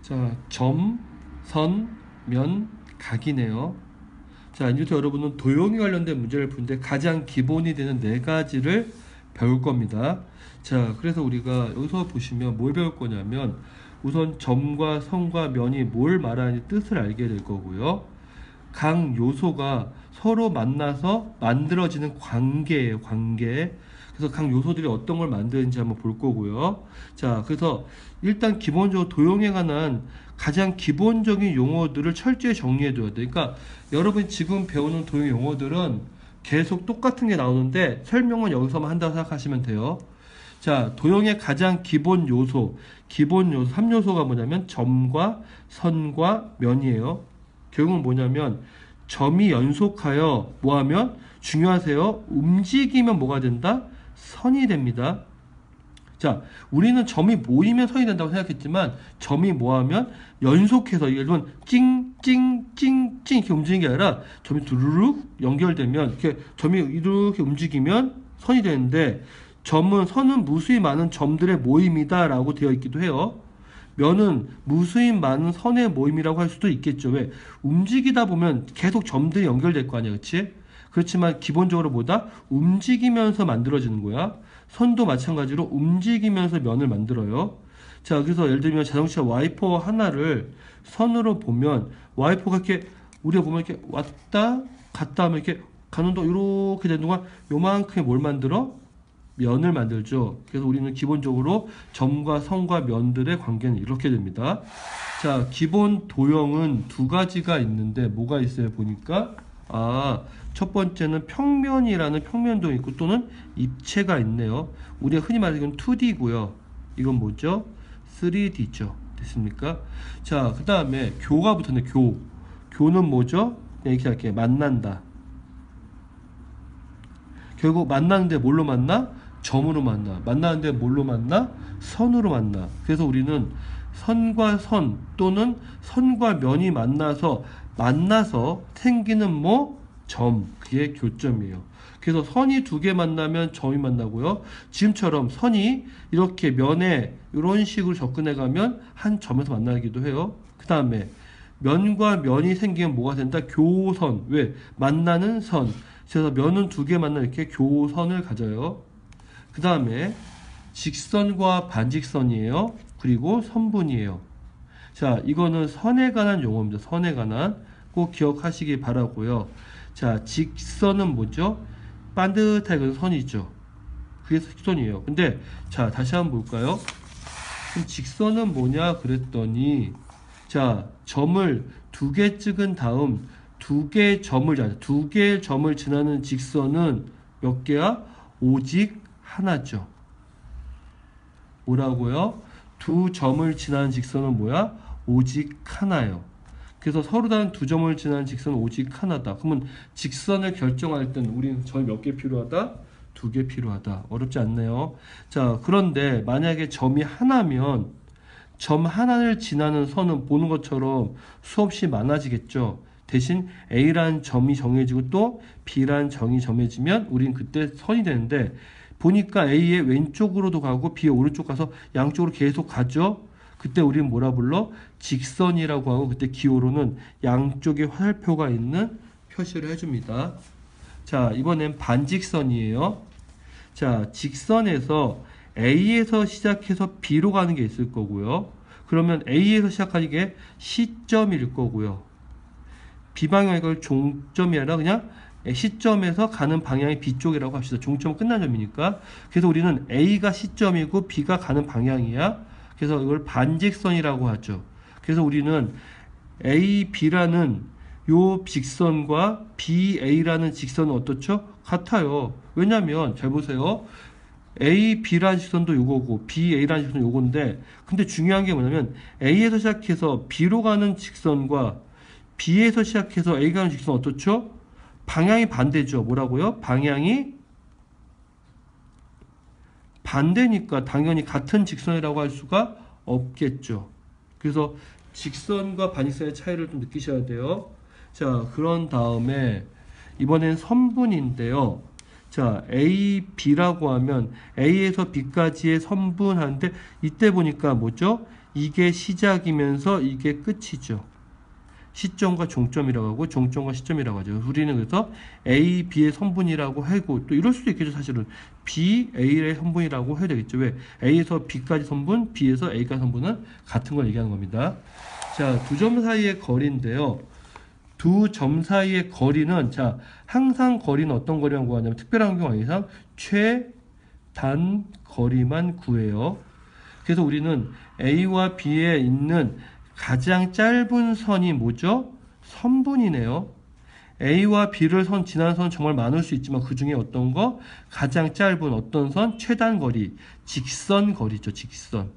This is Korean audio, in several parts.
자, 점, 선, 면, 각이네요. 자, 이제부터 여러분은 도형에 관련된 문제를 푸는데 가장 기본이 되는 네 가지를 배울 겁니다. 자, 그래서 우리가 여기서 보시면 뭘 배울 거냐면 우선 점과 선과 면이 뭘 말하는지 뜻을 알게 될 거고요. 각 요소가 서로 만나서 만들어지는 관계예요, 관계. 그래서 각 요소들이 어떤 걸 만드는지 한번 볼 거고요. 자, 그래서 일단 기본적으로 도형에 관한 가장 기본적인 용어들을 철저히 정리해 둬야 돼. 그러니까 여러분이 지금 배우는 도형 용어들은 계속 똑같은 게 나오는데 설명은 여기서만 한다고 생각하시면 돼요. 자, 도형의 가장 기본 요소 3요소가 뭐냐면 점과 선과 면이에요. 결국은 뭐냐면 점이 연속하여 뭐하면 중요하세요. 움직이면 뭐가 된다? 선이 됩니다. 자, 우리는 점이 모이면 선이 된다고 생각했지만 점이 뭐하면 연속해서 예를 들면 찡찡찡찡 이렇게 움직이는 게 아니라 점이 두루룩 연결되면 이렇게 점이 이렇게 움직이면 선이 되는데 선은 무수히 많은 점들의 모임이다 라고 되어 있기도 해요. 면은 무수히 많은 선의 모임이라고 할 수도 있겠죠. 왜? 움직이다 보면 계속 점들이 연결될 거 아니야, 그치? 그렇지만 기본적으로 뭐다? 움직이면서 만들어지는 거야. 선도 마찬가지로 움직이면서 면을 만들어요. 자, 그래서 예를 들면 자동차 와이퍼 하나를 선으로 보면 와이퍼가 이렇게 우리가 보면 이렇게 왔다 갔다 하면 이렇게 가는 동안 이렇게 되는 동안 요만큼의 뭘 만들어? 면을 만들죠. 그래서 우리는 기본적으로 점과 선과 면들의 관계는 이렇게 됩니다. 자, 기본 도형은 두 가지가 있는데 뭐가 있어요? 보니까 첫 번째는 평면이라는 평면도형이 있고 또는 입체가 있네요. 우리가 흔히 말하는 2D고요. 이건 뭐죠? 3D죠. 됐습니까? 자, 그 다음에 교가 붙었네. 교는 뭐죠? 이렇게 할게. 만난다. 결국 만나는데 뭘로 만나? 점으로 만나. 만나는데 뭘로 만나? 선으로 만나. 그래서 우리는 선과 선 또는 선과 면이 만나서 생기는 점. 그게 교점이에요. 그래서 선이 두 개 만나면 점이 만나고요. 지금처럼 선이 이렇게 면에 이런 식으로 접근해 가면 한 점에서 만나기도 해요. 그 다음에 면과 면이 생기면 뭐가 된다? 교선. 왜? 만나는 선. 그래서 면은 두 개 만나 이렇게 교선을 가져요. 그 다음에 직선과 반직선이에요. 그리고 선분이에요. 자, 이거는 선에 관한 용어입니다. 선에 관한 꼭 기억하시기 바라고요. 자, 직선은 뭐죠? 반듯하게 선이죠. 그게 직선이에요. 근데 자, 다시 한번 볼까요? 그럼 직선은 뭐냐 그랬더니 자, 점을 두 개 찍은 다음 두 개의 점을 지나는 직선은 몇 개야? 오직 하나죠. 뭐라고요? 두 점을 지나는 직선은 뭐야? 오직 하나요. 그래서 서로 다른 두 점을 지나는 직선은 오직 하나다. 그러면 직선을 결정할 때는 우리는 점이 몇 개 필요하다? 두 개 필요하다. 어렵지 않네요. 자, 그런데 만약에 점이 하나면 점 하나를 지나는 선은 보는 것처럼 수없이 많아지겠죠. 대신 A라는 점이 정해지고 또 B라는 점이 정해지면 우린 그때 선이 되는데 보니까 A의 왼쪽으로도 가고 B의 오른쪽 가서 양쪽으로 계속 가죠. 그때 우리는 뭐라 불러? 직선이라고 하고 그때 기호로는 양쪽에 화살표가 있는 표시를 해줍니다. 자, 이번엔 반직선이에요. 자, 직선에서 A에서 시작해서 B로 가는 게 있을 거고요. 그러면 A에서 시작하는 게 C점일 거고요. B방향 이걸 종점이 아니라 그냥 C점에서 가는 방향이 B쪽이라고 합시다. 종점은 끝난 점이니까. 그래서 우리는 A가 C점이고 B가 가는 방향이야. 그래서 이걸 반직선이라고 하죠. 그래서 우리는 A, B라는 요 직선과 BA라는 직선은 어떻죠? 같아요. 왜냐면 잘 보세요. A, B라는 직선도 요거고 BA라는 직선은 요건데 근데 중요한 게 뭐냐면 A에서 시작해서 B로 가는 직선과 B에서 시작해서 A 가는 직선 어떻죠? 방향이 반대죠. 뭐라고요? 방향이 반대니까 당연히 같은 직선이라고 할 수가 없겠죠. 그래서 직선과 반직선의 차이를 좀 느끼셔야 돼요. 자, 그런 다음에 이번엔 선분인데요. 자, A, B라고 하면 A에서 B까지의 선분하는데 이때 보니까 뭐죠? 이게 시작이면서 이게 끝이죠. 시점과 종점이라고 하고 종점과 시점이라고 하죠. 우리는 그래서 A, B의 선분이라고 하고 또 이럴 수도 있겠죠. 사실은 B, A의 선분이라고 해야 되겠죠. 왜? A에서 B까지 선분, B에서 A까지 선분은 같은 걸 얘기하는 겁니다. 자, 두 점 사이의 거리인데요. 두 점 사이의 거리는 자 항상 거리는 어떤 거리만 구하냐면 특별한 경우 이상 최단 거리만 구해요. 그래서 우리는 A와 B에 있는 가장 짧은 선이 뭐죠? 선분이네요. A와 B를 지나는 선 정말 많을 수 있지만 그 중에 어떤 거? 가장 짧은 어떤 선? 최단 거리. 직선 거리죠. 직선.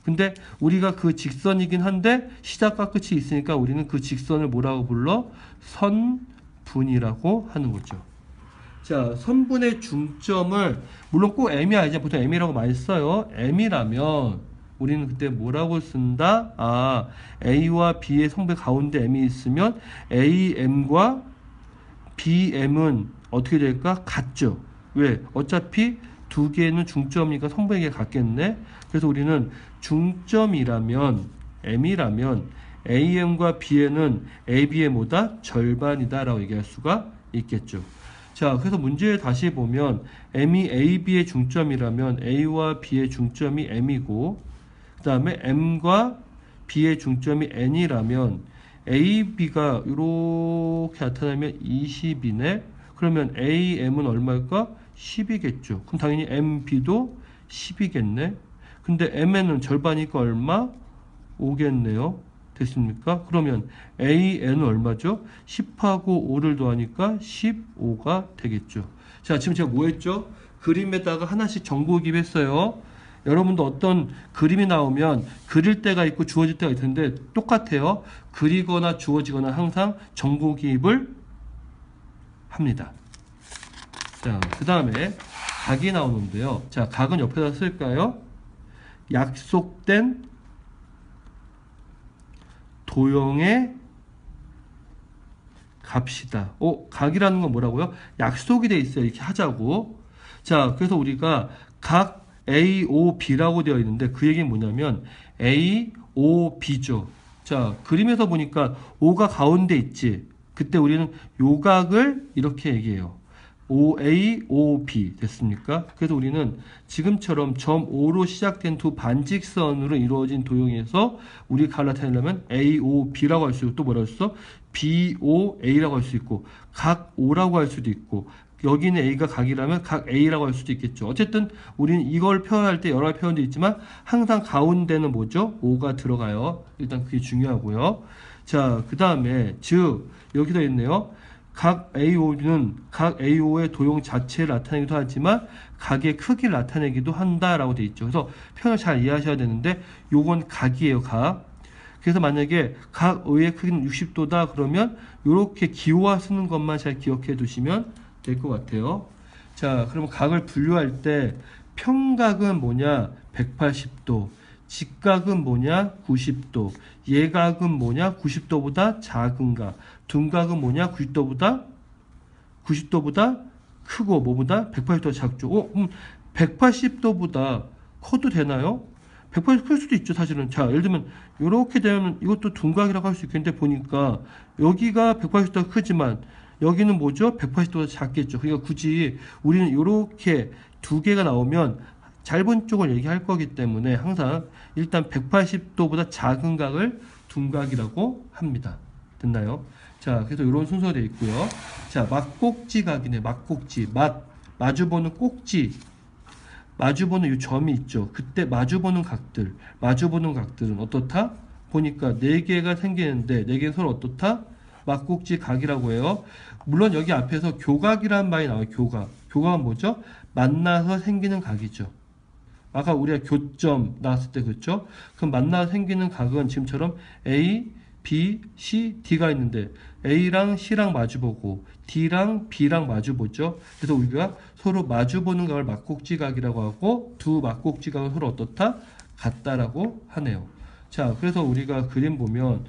근데 우리가 그 직선이긴 한데 시작과 끝이 있으니까 우리는 그 직선을 뭐라고 불러? 선분이라고 하는 거죠. 자, 선분의 중점을 물론 꼭 M이 아니죠. 보통 M이라고 많이 써요. M이라면 우리는 그때 뭐라고 쓴다? 아, A와 B의 선분 가운데 M이 있으면 AM과 BM은 어떻게 될까? 같죠. 왜? 어차피 두 개는 중점이니까 선분에게 같겠네. 그래서 우리는 중점이라면 M이라면 AM과 BM은 AB의 뭐다? 절반이다 라고 얘기할 수가 있겠죠. 자, 그래서 문제에 다시 보면 M이 AB의 중점이라면 A와 B의 중점이 M이고 그 다음에 M과 B의 중점이 N이라면 AB가 이렇게 나타나면 20이네. 그러면 AM은 얼마일까? 10이겠죠. 그럼 당연히 MB도 10이겠네. 근데 MN은 절반이니까 얼마? 5겠네요. 됐습니까? 그러면 AN은 얼마죠? 10하고 5를 더하니까 15가 되겠죠. 자, 지금 제가 뭐 했죠? 그림에다가 하나씩 정보기입 했어요. 여러분도 어떤 그림이 나오면 그릴 때가 있고 주어질 때가 있는데 똑같아요. 그리거나 주어지거나 항상 정보기입을 합니다. 자, 그 다음에 각이 나오는데요. 자, 각은 옆에다 쓸까요? 약속된 도형의 값이다. 각이라는 건 뭐라고요? 약속이 돼 있어요. 이렇게 하자고. 자, 그래서 우리가 각 A, O, B라고 되어 있는데 그 얘기는 뭐냐면 A, O, B죠. 자, 그림에서 보니까 O가 가운데 있지. 그때 우리는 요 각을 이렇게 얘기해요. OA, OB 됐습니까? 그래서 우리는 지금처럼 점 O로 시작된 두 반직선으로 이루어진 도형에서 우리 각을 나타내려면 AOB라고 할 수 있고 또 뭐라고 했어? BOA라고 할 수 있고 각 O라고 할 수도 있고 여기는 A가 각이라면 각 A라고 할 수도 있겠죠. 어쨌든 우리는 이걸 표현할 때 여러 표현도 있지만 항상 가운데는 뭐죠? O가 들어가요. 일단 그게 중요하고요. 자, 그 다음에 즉 여기도 있네요. 각 AO는 각 AO의 도형 자체를 나타내기도 하지만 각의 크기를 나타내기도 한다라고 되어 있죠. 그래서 표현을 잘 이해하셔야 되는데 요건 각이에요. 각. 그래서 만약에 각 O의 크기는 60도다 그러면 이렇게 기호화 쓰는 것만 잘 기억해 두시면 될 것 같아요. 자, 그러면 각을 분류할 때 평각은 뭐냐? 180도. 직각은 뭐냐? 90도. 예각은 뭐냐? 90도보다 작은 각. 둔각은 뭐냐? 90도보다 크고 뭐보다 180도보다 작죠. 180도보다 커도 되나요? 180 클 수도 있죠, 사실은. 자, 예를 들면 이렇게 되면 이것도 둔각이라고 할 수 있겠는데 보니까 여기가 180도가 크지만 여기는 뭐죠? 180도보다 작겠죠. 그러니까 굳이 우리는 이렇게 두 개가 나오면 짧은 쪽을 얘기할 거기 때문에 항상 일단 180도보다 작은 각을 둔각이라고 합니다. 됐나요? 자, 그래서 이런 순서가 되어 있고요. 자, 막꼭지 각이네. 막꼭지. 마주보는 꼭지. 마주보는 이 점이 있죠. 그때 마주보는 각들은 어떻다? 보니까 4개가 생기는데 4개는 서로 어떻다? 막꼭지 각이라고 해요. 물론 여기 앞에서 교각이라는 말이 나와요. 교각은 뭐죠? 만나서 생기는 각이죠. 아까 우리가 교점 나왔을 때 그렇죠? 그럼 만나서 생기는 각은 지금처럼 A, B, C, D가 있는데 A랑 C랑 마주보고 D랑 B랑 마주보죠. 그래서 우리가 서로 마주보는 각을 막꼭지각이라고 하고 두 막꼭지각은 서로 어떻다? 같다라고 하네요. 자, 그래서 우리가 그림 보면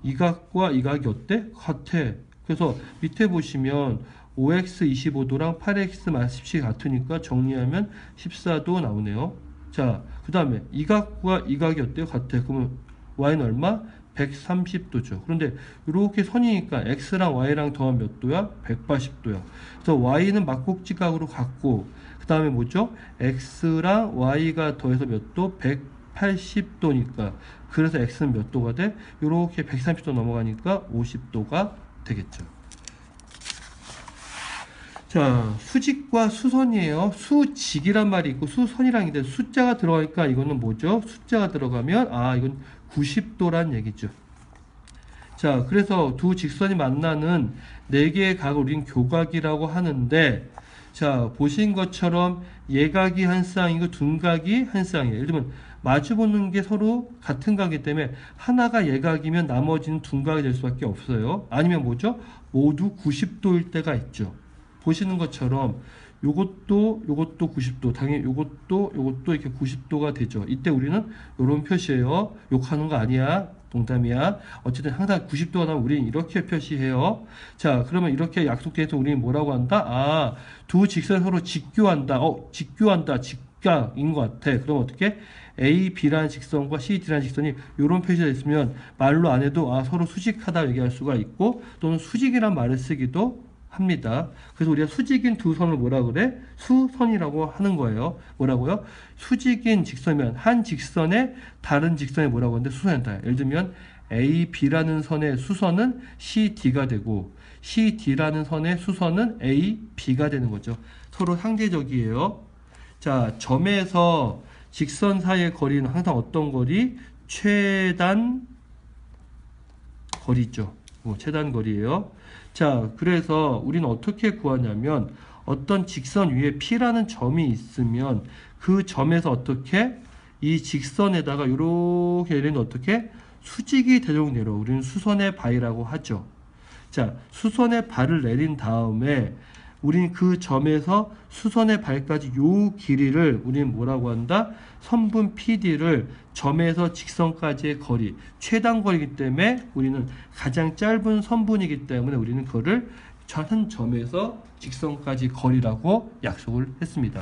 이 각과 이 각이 어때? 같아. 그래서 밑에 보시면 5x 25도랑 8x 17이 같으니까 정리하면 14도 나오네요. 자, 그 다음에 이 각과 이 각이 어때요? 같아. 그러면 y는 얼마? 130도죠. 그런데 이렇게 선이니까 x랑 y랑 더하면 몇 도야? 180도야. 그래서 y는 막곡지각으로 같고 그 다음에 뭐죠? x랑 y가 더해서 몇 도? 180도니까 그래서 x는 몇 도가 돼? 이렇게 130도 넘어가니까 50도가 되겠죠. 자, 수직과 수선이에요. 수직이란 말이 있고 수선이란 게 있는데 숫자가 들어가니까 이거는 뭐죠? 숫자가 들어가면 이건 90도란 얘기죠. 자, 그래서 두 직선이 만나는 네 개의 각을 우린 교각이라고 하는데, 자, 보신 것처럼 예각이 한 쌍이고 둔각이 한 쌍이에요. 예를 들면 마주 보는 게 서로 같은 각이기 때문에 하나가 예각이면 나머지는 둔각이 될 수밖에 없어요. 아니면 뭐죠? 모두 90도일 때가 있죠. 보시는 것처럼 요것도 90도, 당연히 요것도 이렇게 90도가 되죠. 이때 우리는 요런 표시예요. 욕하는 거 아니야. 농담이야. 어쨌든 항상 90도가 나면 우리는 이렇게 표시해요. 자, 그러면 이렇게 약속돼서 우리는 뭐라고 한다? 두 직선이 서로 직교한다. 직교한다. 직각인 것 같아. 그럼 어떻게? A, B라는 직선과 C, D라는 직선이 이런 표시가 있으면 말로 안 해도 서로 수직하다 얘기할 수가 있고 또는 수직이란 말을 쓰기도 합니다. 그래서 우리가 수직인 두 선을 뭐라 그래? 수선이라고 하는 거예요. 뭐라고요? 수직인 직선이면 한 직선에 다른 직선에 뭐라고 하는데 수선이다. 예를 들면 A, B라는 선의 수선은 C, D가 되고 C, D라는 선의 수선은 A, B가 되는 거죠. 서로 상대적이에요. 자, 점에서 직선 사이의 거리는 항상 어떤 거리? 최단 거리죠. 최단 거리예요. 자, 그래서 우리는 어떻게 구하냐면 어떤 직선 위에 P라는 점이 있으면 그 점에서 어떻게 이 직선에다가 이렇게 내리는 어떻게 수직이 되도록 내려. 우리는 수선의 바위라고 하죠. 자, 수선의 발을 내린 다음에 우리는 그 점에서 수선의 발까지 요 길이를 우리는 뭐라고 한다? 선분 PD를 점에서 직선까지의 거리, 최단 거리이기 때문에 우리는 가장 짧은 선분이기 때문에 우리는 그거를 한 점에서 직선까지 거리라고 약속을 했습니다.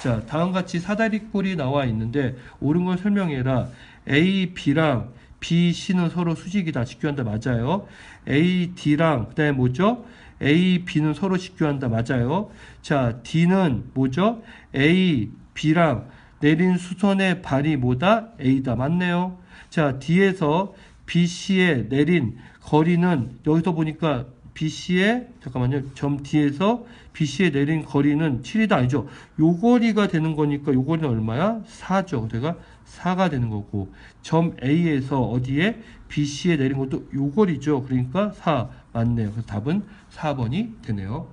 자, 다음같이 사다리꼴이 나와 있는데 옳은 걸 설명해라. A, B랑 B, C는 서로 수직이다. 직교한다. 맞아요. A, D랑 그 다음에 뭐죠? A, B는 서로 직교한다. 맞아요. 자, D는 뭐죠? A, B랑 내린 수선의 발이 뭐다? A다. 맞네요. 자, D에서 BC에 내린 거리는 여기서 보니까 BC에 잠깐만요. 점 D에서 BC에 내린 거리는 7이다. 아니죠. 요 거리가 되는 거니까 요 거리는 얼마야? 4죠. 제가 4가 되는 거고 점 A에서 어디에 BC에 내린 것도 요 거리죠. 그러니까 4 맞네요. 그래서 답은 4번이 되네요.